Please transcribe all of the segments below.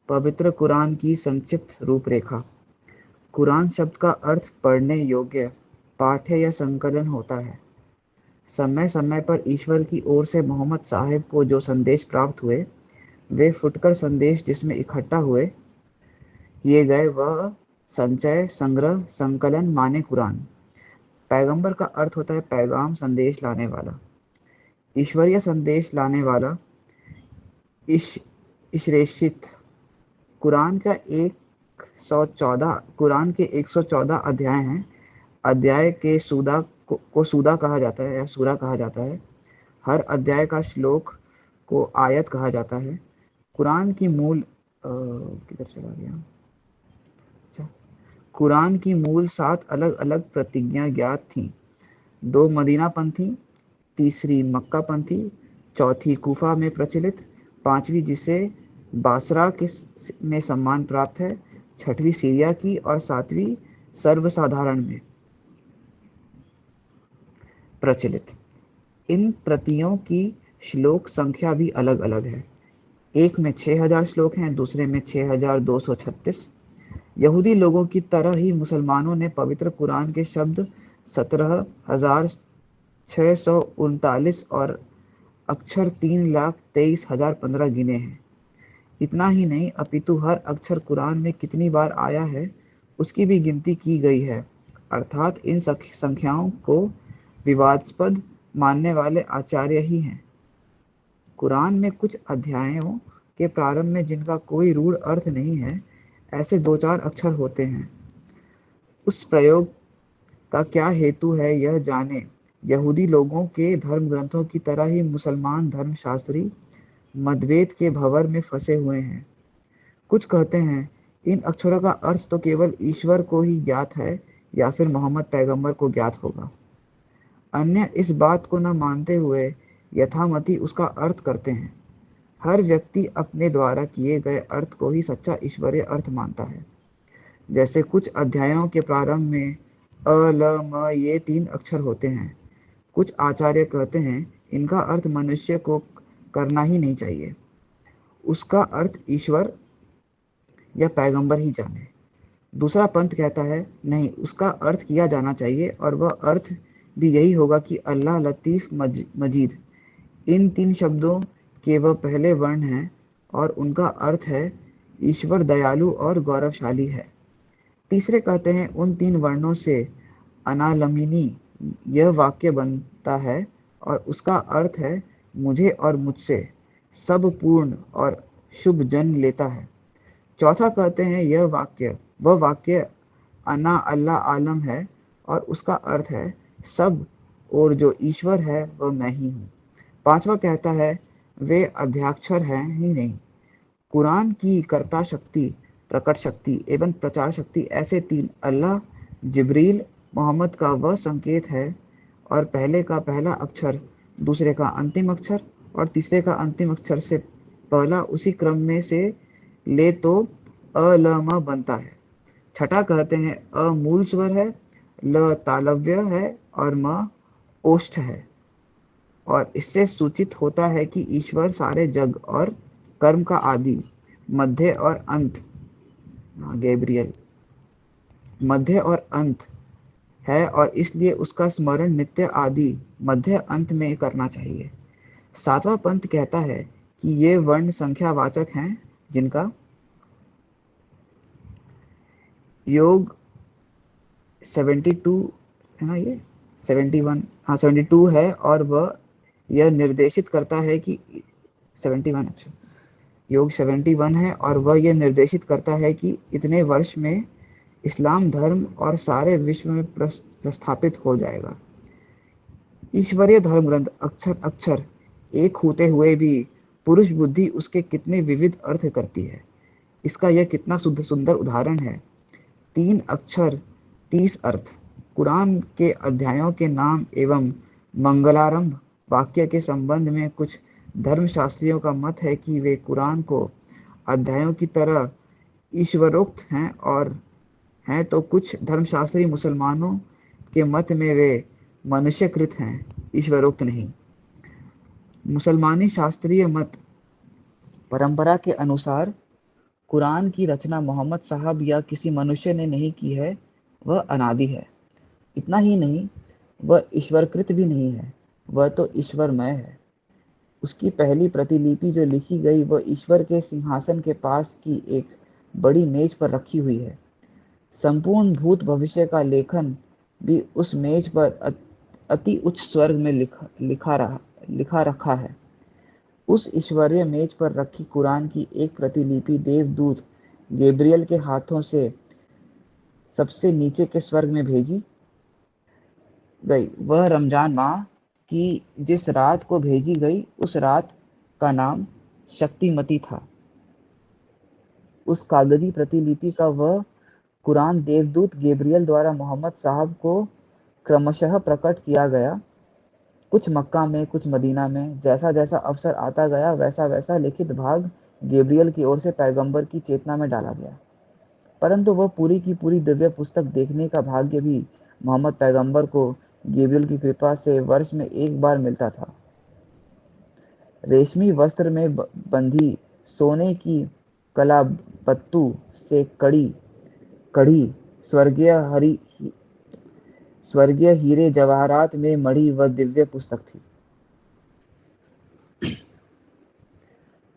पवित्र कुरान की संक्षिप्त रूपरेखा। कुरान शब्द का अर्थ पढ़ने योग्य, पाठ्य या संकलन होता है। समय समय पर ईश्वर की ओर से मोहम्मद साहब को जो संदेश प्राप्त हुए, वे फुटकर संदेश जिसमें इकट्ठा हुए किए गए, वह संचय, संग्रह, संकलन माने कुरान। पैगंबर का अर्थ होता है पैगाम, संदेश लाने वाला, ईश्वरीय संदेश लाने वाला, ईशरेषित। कुरान का 114 अध्याय हैं। अध्याय के को सूदा कहा जाता है या सूरा कहा जाता है। हर अध्याय का श्लोक को आयत कहा जाता है। कुरान की मूल किधर चला गया? अच्छा, कुरान की मूल 7 अलग-अलग प्रतिज्ञा ज्ञात थीं। 2 मदीना पंथी, तीसरी मक्का पंथी, चौथी कूफा में प्रचलित, पांचवी जिसे बासरा में सम्मान प्राप्त है, छठवीं सीरिया की और सातवीं सर्वसाधारण में प्रचलित। इन प्रतियों की श्लोक संख्या भी अलग-अलग है। एक में 6000 श्लोक हैं, दूसरे में 6236। यहूदी लोगों की तरह ही मुसलमानों ने पवित्र कुरान के शब्द 17,639 और अक्षर 3,23,015 गिने हैं। इतना ही नहीं, अपितु हर अक्षर कुरान में कितनी बार आया है, उसकी भी गिनती की गई है। अर्थात इन संख्याओं को विवादास्पद मानने वाले आचार्य ही हैं। कुरान में कुछ अध्यायों के प्रारंभ में जिनका कोई रूढ़ अर्थ नहीं है, ऐसे 2-4 अक्षर होते हैं। उस प्रयोग का क्या हेतु है, यह जाने। यहूदी लोगों के धर्म ग्रंथों की तरह ही मुसलमान धर्मशास्त्री मतभेद के भंवर में फंसे हुए हैं। कुछ कहते हैं इन अक्षरों का अर्थ तो केवल ईश्वर को ही ज्ञात है या फिर मोहम्मद पैगंबर को ज्ञात होगा। अन्य इस बात को न मानते हुए यथामति उसका अर्थ करते हैं। हर व्यक्ति अपने द्वारा किए गए अर्थ को ही सच्चा ईश्वरीय अर्थ मानता है। जैसे कुछ अध्यायों के प्रारंभ में अ, ल, म ये 3 अक्षर होते हैं। कुछ आचार्य कहते हैं इनका अर्थ मनुष्य को करना ही नहीं चाहिए, उसका अर्थ ईश्वर या पैगंबर ही जाने। दूसरा पंथ कहता है नहीं, उसका अर्थ किया जाना चाहिए और वह अर्थ भी यही होगा कि अल्लाह लतीफ़ मजीद। इन 3 शब्दों के वह पहले वर्ण हैं और उनका अर्थ है ईश्वर दयालु और गौरवशाली है। तीसरे कहते हैं उन 3 वर्णों से अनालमिनी यह वाक्य बनता है और उसका अर्थ है मुझे और मुझसे सब पूर्ण और शुभ जन्म लेता है। चौथा कहते हैं वह वाक्य अना अल्लाह आलम है और उसका अर्थ है सब और जो ईश्वर है वह मैं ही हूँ। पांचवा कहता है वे अध्याक्षर हैं ही नहीं, कुरान की कर्ता शक्ति, प्रकट शक्ति एवं प्रचार शक्ति, ऐसे 3 अल्लाह, जिब्रील, मोहम्मद का वह संकेत है और पहले का पहला अक्षर, दूसरे का अंतिम अक्षर और तीसरे का अंतिम अक्षर से पहला उसी क्रम में से ले तो अ ल म बनता है। छठा कहते हैं अ मूल स्वर है, ल तालव्य है और म ओष्ठ है और इससे सूचित होता है कि ईश्वर सारे जग और कर्म का आदि, मध्य और अंत, गैब्रियल, मध्य और अंत है और इसलिए उसका स्मरण नित्य आदि मध्य अंत में करना चाहिए। सातवां पंथ कहता है कि ये वर्ण संख्यावाचक हैं जिनका योग 72 है ना, ये 71, हाँ 72 है और वह यह निर्देशित करता है कि 71, अच्छा, योग 71 है और वह यह निर्देशित करता है कि इतने वर्ष में इस्लाम धर्म और सारे विश्व में प्रस्थापित हो जाएगा। ईश्वरीय धर्म ग्रंथ अक्षर अक्षर एक होते हुए भी पुरुष बुद्धि उसके कितने विविध अर्थ करती है, इसका यह कितना शुद्ध सुंदर उदाहरण है। 3 अक्षर 30 अर्थ। कुरान के अध्यायों के नाम एवं मंगलारंभ वाक्य के संबंध में कुछ धर्मशास्त्रियों का मत है कि वे कुरान को अध्यायों की तरह ईश्वरोक्त हैं और हैं, तो कुछ धर्मशास्त्री मुसलमानों के मत में वे मनुष्यकृत हैं, ईश्वरोक्त नहीं। मुसलमानी शास्त्रीय मत परंपरा के अनुसार कुरान की रचना मोहम्मद साहब या किसी मनुष्य ने नहीं की है, वह अनादि है। इतना ही नहीं, वह ईश्वरकृत भी नहीं है, वह तो ईश्वरमय है। उसकी पहली प्रतिलिपि जो लिखी गई वह ईश्वर के सिंहासन के पास की एक बड़ी मेज पर रखी हुई है। संपूर्ण भूत भविष्य का लेखन भी उस मेज पर अति उच्च स्वर्ग में लिखा रखा है। उस ईश्वरीय मेज पर रखी कुरान की एक प्रतिलिपि देवदूत गैब्रियल के हाथों से सबसे नीचे के स्वर्ग में भेजी गई। वह रमजान माह की जिस रात को भेजी गई, उस रात का नाम शक्तिमती था। उस कागजी प्रतिलिपि का वह कुरान देवदूत गैब्रियल द्वारा मोहम्मद साहब को क्रमशः प्रकट किया गया। कुछ मक्का में, कुछ मदीना में। जैसा जैसा अवसर आता गया, वैसा वैसा लिखित भाग गैब्रियल की ओर से पैगंबर की चेतना में डाला गया। परंतु वह पूरी की पूरी दिव्य पुस्तक देखने का भाग्य भी मोहम्मद पैगंबर को गैब्रियल की कृपा से वर्ष में एक बार मिलता था। रेशमी वस्त्र में बंधी सोने की कलाबत्तू से कढ़ी स्वर्गीय हीरे जवाहरात में मढ़ी वह दिव्य पुस्तक थी।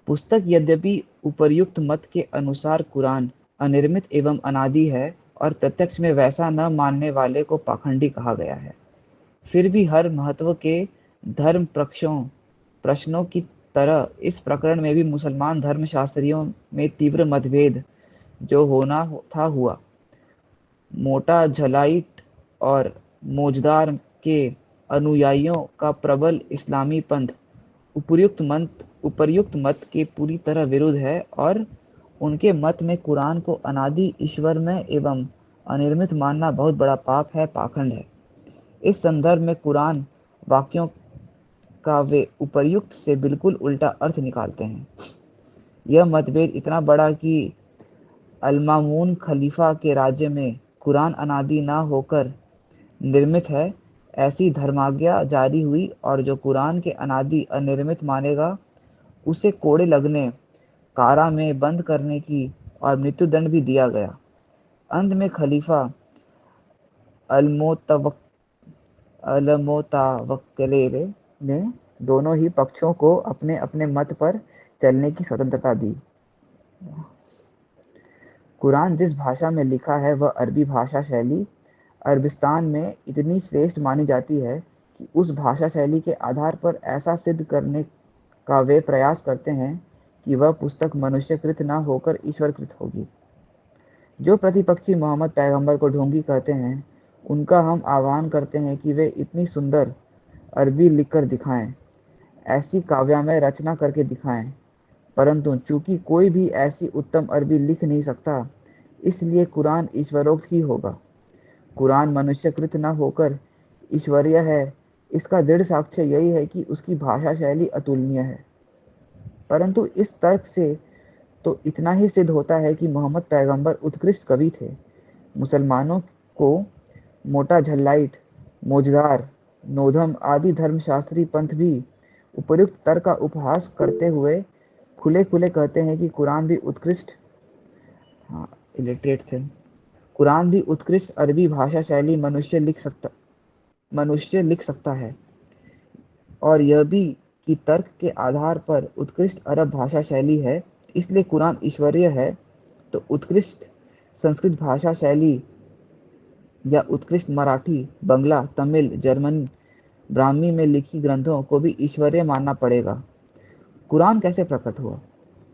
पुस्तक यद्यपि उपर्युक्त मत के अनुसार कुरान अनिर्मित एवं अनादि है और प्रत्यक्ष में वैसा न मानने वाले को पाखंडी कहा गया है, फिर भी हर महत्व के धर्म प्रश्नों की तरह इस प्रकरण में भी मुसलमान धर्मशास्त्रियों में तीव्र मतभेद जो होना था हुआ। मोटा झलाइट और मोजदार के अनुयायियों का प्रबल इस्लामी पंथ उपर्युक्त मत के पूरी तरह विरुद्ध है और उनके मत में कुरान को अनादि ईश्वरमय एवं अनिर्मित मानना बहुत बड़ा पाप है, पाखंड है। इस संदर्भ में कुरान वाक्यों का वे उपर्युक्त से बिल्कुल उल्टा अर्थ निकालते हैं। यह मतभेद इतना बड़ा कि अल-मामून खलीफा के राज्य में कुरान अनादि न होकर निर्मित है, ऐसी धर्माज्ञा जारी हुई और जो कुरान के अनादि अनिर्मित मानेगा उसे कोड़े लगने, कारा में बंद करने की और मृत्युदंड भी दिया गया। अंत में खलीफा अलमोतावक्किल ने दोनों ही पक्षों को अपने अपने मत पर चलने की स्वतंत्रता दी। कुरान जिस भाषा में लिखा है वह अरबी भाषा शैली अरबिस्तान में इतनी श्रेष्ठ मानी जाती है कि उस भाषा शैली के आधार पर ऐसा सिद्ध करने का वे प्रयास करते हैं कि वह पुस्तक मनुष्यकृत न होकर ईश्वरकृत होगी। जो प्रतिपक्षी मोहम्मद पैगंबर को ढोंगी कहते हैं, उनका हम आह्वान करते हैं कि वे इतनी सुंदर अरबी लिखकर दिखाएं, ऐसी काव्यमय रचना करके दिखाएं। परंतु चूंकि कोई भी ऐसी उत्तम अरबी लिख नहीं सकता, इसलिए कुरान ईश्वरोक्त ही होगा। कुरान मनुष्यकृत न होकर ईश्वरीय है, इसका दृढ़ साक्ष्य यही है कि उसकी भाषा शैली अतुलनीय है। परंतु इस तर्क से तो इतना ही सिद्ध होता है कि मोहम्मद पैगंबर उत्कृष्ट कवि थे। मुसलमानों को मोटा झल्लाइट, मोजदार, नोधम आदि धर्मशास्त्री पंथ भी उपर्युक्त तर्क का उपहास करते हुए खुले खुले कहते हैं कि कुरान भी उत्कृष्ट इलिटरेट थे। कुरान भी उत्कृष्ट अरबी भाषा शैली मनुष्य लिख सकता है, और यह भी कि तर्क के आधार पर उत्कृष्ट अरब भाषा शैली है, इसलिए कुरान ईश्वरीय है। तो उत्कृष्ट संस्कृत भाषा शैली या उत्कृष्ट मराठी, बंगला, तमिल, जर्मन, ब्राह्मी में लिखी ग्रंथों को भी ईश्वरीय मानना पड़ेगा। कुरान कैसे प्रकट हुआ?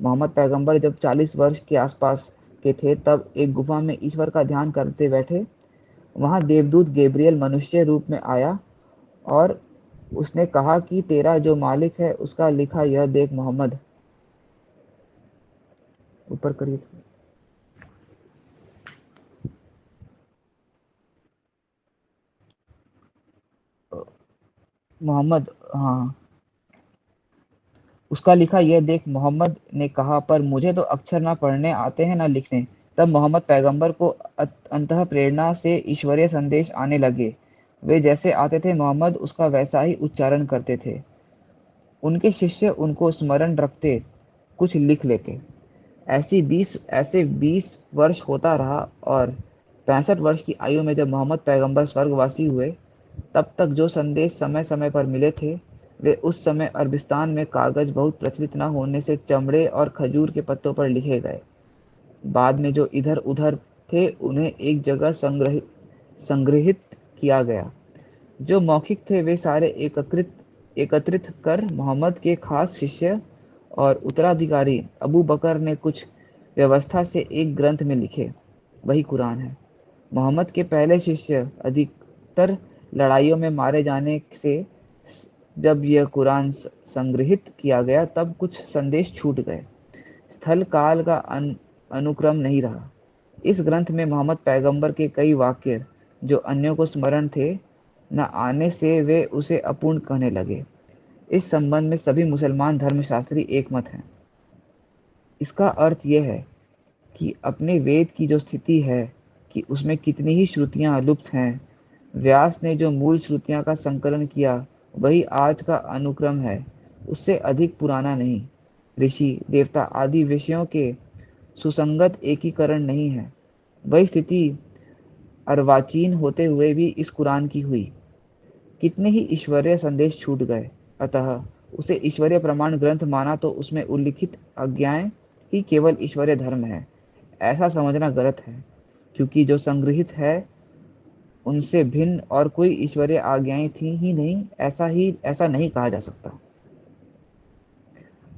मोहम्मद पैगंबर जब 40 वर्ष के आसपास के थे, तब एक गुफा में ईश्वर का ध्यान करते बैठे। वहां देवदूत गैब्रियल मनुष्य रूप में आया और उसने कहा कि तेरा जो मालिक है उसका लिखा यह देख मोहम्मद। ऊपर करिए। मोहम्मद, हाँ, उसका लिखा यह देख मोहम्मद ने कहा, पर मुझे तो अक्षर ना पढ़ने आते हैं ना लिखने। तब मोहम्मद पैगंबर को अंतः प्रेरणा से ईश्वरीय संदेश आने लगे। वे जैसे आते थे मोहम्मद उसका वैसा ही उच्चारण करते थे। उनके शिष्य उनको स्मरण रखते, कुछ लिख लेते। ऐसे 20 वर्ष होता रहा और 65 वर्ष की आयु में जब मोहम्मद पैगंबर स्वर्गवासी हुए, तब तक जो संदेश समय समय पर मिले थे, वे उस समय अरबिस्तान में कागज बहुत प्रचलित न होने से चमड़े और खजूर के पत्तों पर लिखे गए। बाद में जो इधर उधर थे उन्हें एक जगह संग्रहित किया गया। जो मौखिक थे वे सारे एकत्रित कर मोहम्मद के खास शिष्य और उत्तराधिकारी अबू बकर ने कुछ व्यवस्था से एक ग्रंथ में लिखे, वही कुरान है। मोहम्मद के पहले शिष्य अधिकतर लड़ाइयों में मारे जाने से जब यह कुरान संग्रहित किया गया तब कुछ संदेश छूट गए। स्थल काल का अनुक्रम नहीं रहा। इस ग्रंथ में मोहम्मद पैगंबर के कई वाक्य जो अन्यों को स्मरण थे, न आने से वे उसे अपूर्ण कहने लगे। इस संबंध में सभी मुसलमान धर्मशास्त्री एकमत हैं। इसका अर्थ यह है कि अपने वेद की जो स्थिति है कि उसमें कितनी ही श्रुतियां लुप्त हैं, व्यास ने जो मूल श्रुतियां का संकलन किया वही आज का अनुक्रम है, उससे अधिक पुराना नहीं। ऋषि देवता आदि विषयों के सुसंगत एकीकरण नहीं है। वही स्थिति अर्वाचीन होते हुए भी इस कुरान की हुई। कितने ही ईश्वरीय संदेश छूट गए, अतः उसे ईश्वरीय प्रमाण ग्रंथ माना तो उसमें उल्लिखित आज्ञाएं ही केवल ईश्वरीय धर्म है, ऐसा समझना गलत है, क्योंकि जो संग्रहित है उनसे भिन्न और कोई ईश्वरीय आज्ञाएं थी ही नहीं, ऐसा नहीं कहा जा सकता।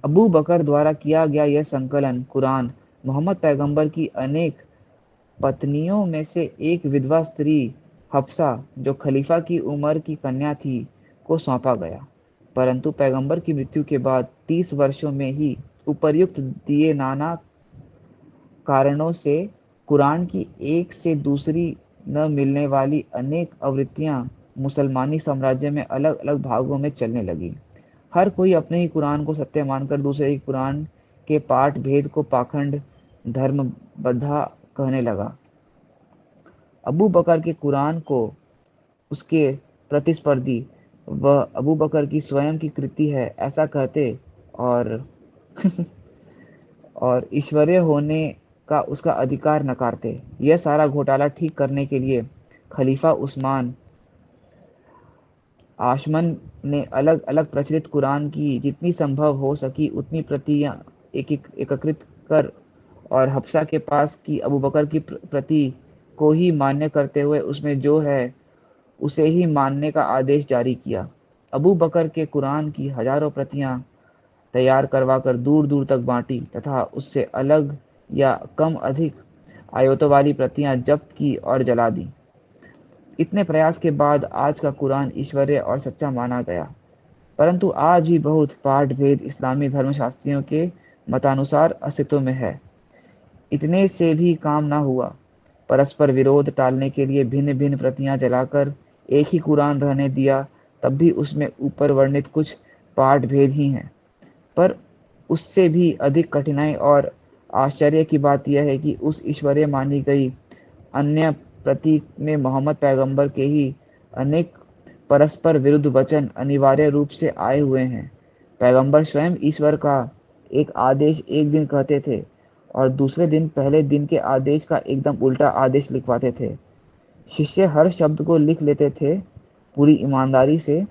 अबू बकर द्वारा किया गया यह संकलन कुरान मोहम्मद पैगंबर की अनेक पत्नियों में से एक विधवा स्त्री हफ्सा, जो खलीफा की उम्र की कन्या थी, को सौंपा गया। परंतु पैगंबर की मृत्यु के बाद 30 वर्षों में ही उपर्युक्त दिए नाना कारणों से कुरान की एक से दूसरी न मिलने वाली अनेक आवृत्तियां मुसलमानी साम्राज्य में अलग अलग भागों में चलने लगी। हर कोई अपने ही कुरान को सत्य मानकर दूसरे ही कुरान के पाठ भेद को पाखंड धर्म बद्धा कहने लगा। अबू बकर के कुरान को उसके प्रतिस्पर्धी वह अबू बकर की स्वयं की कृति है ऐसा कहते और और ईश्वरीय होने का उसका अधिकार नकारते। यह सारा घोटाला ठीक करने के लिए खलीफा उस्मान आशमन ने अलग अलग प्रचलित कुरान की जितनी संभव हो सकी उतनी प्रतियां एकत्रित कर और हफ्सा के पास की अबू बकर की प्रति को ही मान्य करते हुए उसमें जो है उसे ही मानने का आदेश जारी किया। अबू बकर के कुरान की हजारों प्रतियां तैयार करवाकर दूर दूर तक बांटी तथा उससे अलग या कम अधिक आयतों वाली प्रतियां जब्त की और जला दी। इतने प्रयास के बाद आज का कुरान ईश्वरीय और सच्चा माना गया, परंतु आज भी बहुत पाठ भेद इस्लामी धर्मशास्त्रियों के मतानुसार अस्तित्व में है। इतने से भी काम न हुआ। परस्पर विरोध टालने के लिए भिन्न भिन्न प्रतियां जलाकर एक ही कुरान रहने दिया, तब भी उसमें ऊपर वर्णित कुछ पाठ भेद ही हैं। पर उससे भी अधिक कठिनाई और आश्चर्य की बात यह है कि उस ईश्वरीय मानी गई अन्य प्रतीक में मोहम्मद पैगंबर के ही अनेक परस्पर विरुद्ध वचन अनिवार्य रूप से आए हुए हैं। पैगंबर स्वयं ईश्वर का एक आदेश एक दिन कहते थे और दूसरे दिन पहले दिन के आदेश का एकदम उल्टा आदेश लिखवाते थे। शिष्य हर शब्द को लिख लेते थे पूरी ईमानदारी से,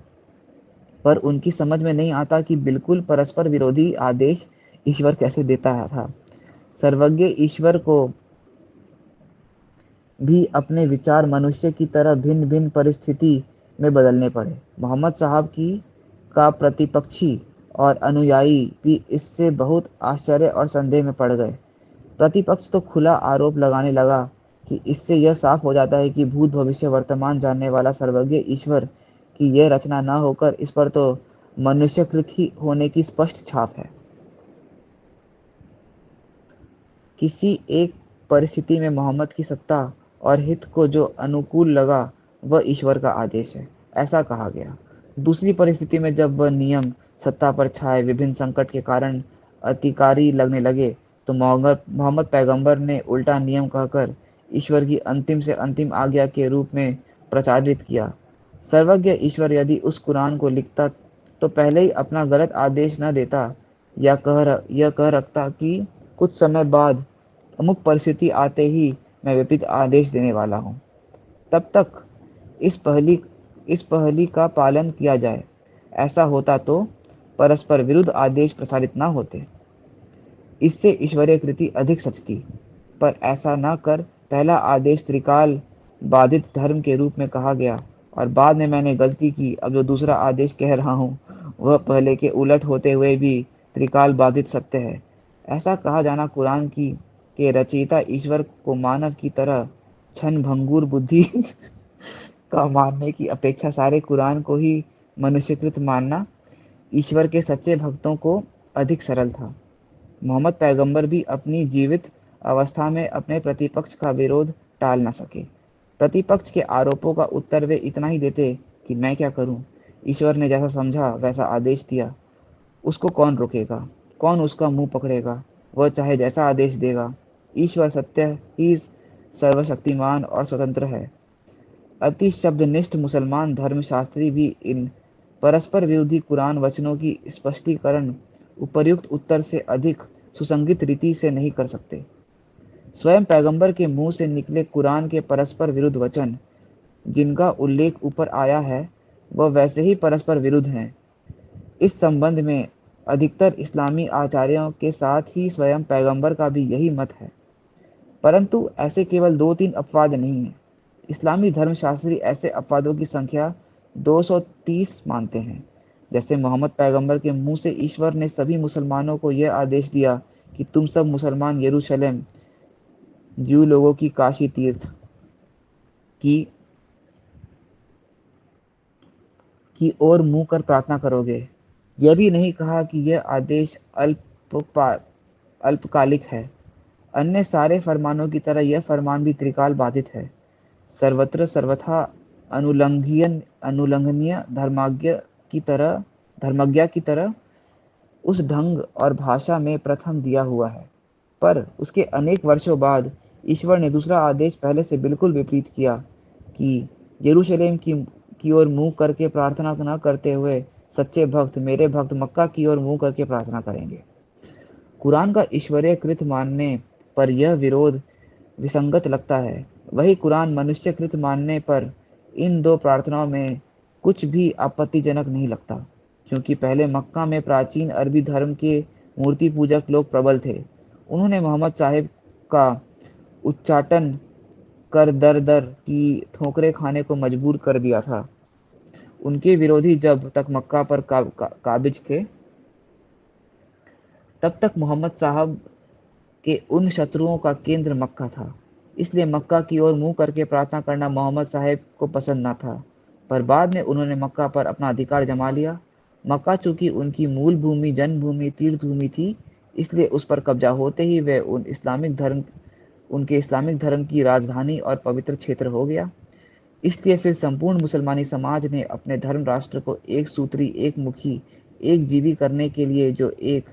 पर उनकी समझ में नहीं आता कि बिल्कुल परस्पर विरोधी आदेश ईश्वर कैसे देता था। सर्वज्ञ ईश्वर को भी अपने विचार मनुष्य की तरह भिन्न भिन्न परिस्थिति में बदलने पड़े। मोहम्मद साहब की का प्रतिपक्षी और अनुयायी भी इससे बहुत आश्चर्य और संदेह में पड़ गए। प्रतिपक्ष तो खुला आरोप लगाने लगा कि इससे यह साफ हो जाता है कि भूत भविष्य वर्तमान जानने वाला सर्वज्ञ ईश्वर की यह रचना न होकर इस पर तो मनुष्यकृत ही होने की स्पष्ट छाप है। किसी एक परिस्थिति में मोहम्मद की सत्ता और हित को जो अनुकूल लगा वह ईश्वर का आदेश है, ऐसा कहा गया। दूसरी परिस्थिति में जब वह नियम सत्ता पर छाए विभिन्न संकट के कारण अतिकारी लगने लगे तो मोहम्मद पैगंबर ने उल्टा नियम कहकर ईश्वर की अंतिम से अंतिम आज्ञा के रूप में प्रचारित किया। सर्वज्ञ ईश्वर यदि उस कुरान को लिखता तो पहले ही अपना गलत आदेश न देता या कह रखता कि कुछ समय बाद अमुक परिस्थिति आते ही मैं विपरीत आदेश देने वाला हूँ। तब तक इस पहली इस पहली का पालन किया जाए। ऐसा होता तो परस्पर विरुद्ध आदेश प्रसारित न होते। इससे ईश्वरीय कृति अधिक सचती। पर ऐसा न कर पहला आदेश त्रिकाल बाधित धर्म के रूप में कहा गया और बाद में मैंने गलती की। अब जो दूसरा आदेश कह रहा हूँ वह पहले के उलट होते हुए भी त्रिकाल बाधित सत्य है। ऐसा कहा जाना कुरान की के रचयिता ईश्वर को मानव की तरह क्षण भंगुर बुद्धि का मानने की अपेक्षा सारे कुरान को ही मनुष्यकृत मानना ईश्वर के सच्चे भक्तों को अधिक सरल था। मोहम्मद पैगंबर भी अपनी जीवित अवस्था में अपने प्रतिपक्ष का विरोध टाल न सके। प्रतिपक्ष के आरोपों का उत्तर वे इतना ही देते कि मैं क्या करूं, ईश्वर ने जैसा समझा वैसा आदेश दिया, उसको कौन रोकेगा, कौन उसका मुंह पकड़ेगा, वह चाहे जैसा आदेश देगा। ईश्वर सत्य ही सर्वशक्तिमान और स्वतंत्र है। अति शब्दनिष्ठ मुसलमान धर्मशास्त्री भी इन परस्पर विरोधी कुरान वचनों की स्पष्टीकरण उपर्युक्त उत्तर से अधिक सुसंगत रीति से नहीं कर सकते। स्वयं पैगंबर के मुंह से निकले कुरान के परस्पर विरुद्ध वचन जिनका उल्लेख ऊपर आया है वह वैसे ही परस्पर विरुद्ध हैं। इस संबंध में अधिकतर इस्लामी आचार्यों के साथ ही स्वयं पैगंबर का भी यही मत है। परंतु ऐसे केवल 2-3 अपवाद नहीं हैं। इस्लामी धर्मशास्त्री ऐसे अपवादों की संख्या 230 मानते हैं। जैसे मोहम्मद पैगंबर के मुंह से ईश्वर ने सभी मुसलमानों को यह आदेश दिया कि तुम सब मुसलमान यरूशलेम, ज्यू लोगों की काशी तीर्थ की की ओर मुंह कर प्रार्थना करोगे। यह भी नहीं कहा कि यह आदेश अल्पकालिक है। अन्य सारे फरमानों की तरह यह फरमान भी त्रिकाल बाधित है। सर्वत्र सर्वथा अनुलंघनीय धर्मज्ञा की तरह उस ढंग और भाषा में प्रथम दिया हुआ है। पर उसके अनेक वर्षों बाद ईश्वर ने दूसरा आदेश पहले से बिल्कुल विपरीत किया कि यरूशलेम की ओर मुंह करके प्रार्थना न करते हुए सच्चे भक्त मेरे भक्त मक्का की ओर मुंह करके प्रार्थना करेंगे। कुरान का ईश्वरीय कृत मानने पर यह विरोध विसंगत लगता है। वही कुरान मनुष्यकृत मानने पर इन दो प्रार्थनाओं में कुछ भी आपत्तिजनक नहीं लगता, क्योंकि पहले मक्का में प्राचीन अरबी धर्म के मूर्ति पूजक लोग प्रबल थे। उन्होंने मोहम्मद साहिब का उच्चाटन कर दर दर की ठोकरें खाने को मजबूर कर दिया था। उनके विरोधी जब तक मक्का पर काबिज थे, तब तक मोहम्मद साहब के उन शत्रुओं का केंद्र मक्का था। इसलिए मक्का की ओर मुंह करके प्रार्थना करना मोहम्मद साहब को पसंद न था। पर बाद में उन्होंने मक्का पर अपना अधिकार जमा लिया। मक्का चूंकि उनकी मूल भूमि, जन्मभूमि, तीर्थ भूमि थी, इसलिए उस पर कब्जा होते ही वे उनके इस्लामिक धर्म की राजधानी और पवित्र क्षेत्र हो गया। इसलिए फिर संपूर्ण मुसलमानी समाज ने अपने धर्म राष्ट्र को एक सूत्री, एक मुखी, एक जीवी करने के लिए जो एक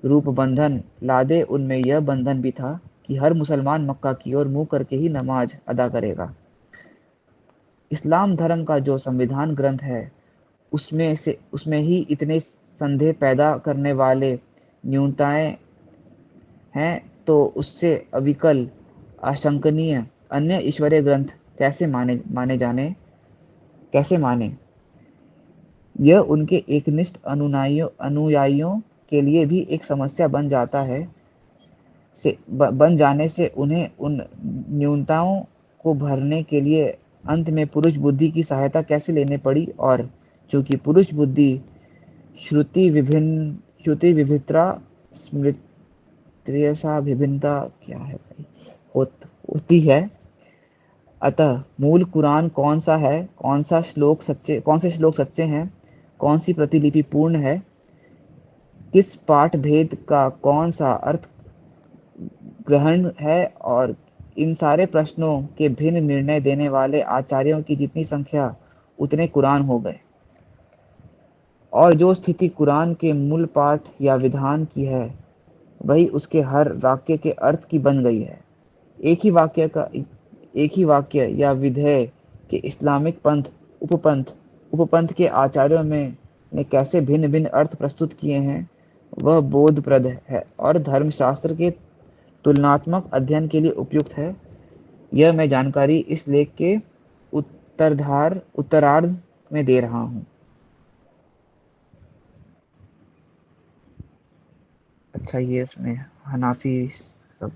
रूप बंधन लादे, उनमें यह बंधन भी था कि हर मुसलमान मक्का की ओर मुंह करके ही नमाज अदा करेगा। इस्लाम धर्म का जो संविधान ग्रंथ है उसमें ही इतने संदेह पैदा करने वाले न्यूनताएं हैं, तो उससे अविकल आशंकनीय अन्य ईश्वरीय ग्रंथ कैसे माने। यह उनके एकनिष्ठ अनुयायियों के लिए भी एक समस्या बन जाने से उन्हें उन न्यूनताओं को भरने के लिए अंत में पुरुष बुद्धि की सहायता कैसे लेनी पड़ी। और चूंकि पुरुष बुद्धि श्रुति विभित्रा स्मृतियसा विभिन्नता क्या है भाई होती है, अतः मूल कुरान कौन सा है, कौन से श्लोक सच्चे हैं, कौन सी प्रतिलिपि पूर्ण है, किस पाठ भेद का कौन सा अर्थ ग्रहण है, और इन सारे प्रश्नों के भिन्न निर्णय देने वाले आचार्यों की जितनी संख्या उतने कुरान हो गए। और जो स्थिति कुरान के मूल पाठ या विधान की है वही उसके हर वाक्य के अर्थ की बन गई है। एक ही वाक्य या विधेय के इस्लामिक उपपंथ के आचार्यों ने कैसे भिन्न भिन्न अर्थ प्रस्तुत किए हैं, वह बोधप्रद है और धर्मशास्त्र के तुलनात्मक अध्ययन के लिए उपयुक्त है। यह मैं जानकारी इस लेख के उत्तरार्ध में दे रहा हूँ। अच्छा, ये इसमें हनाफी सब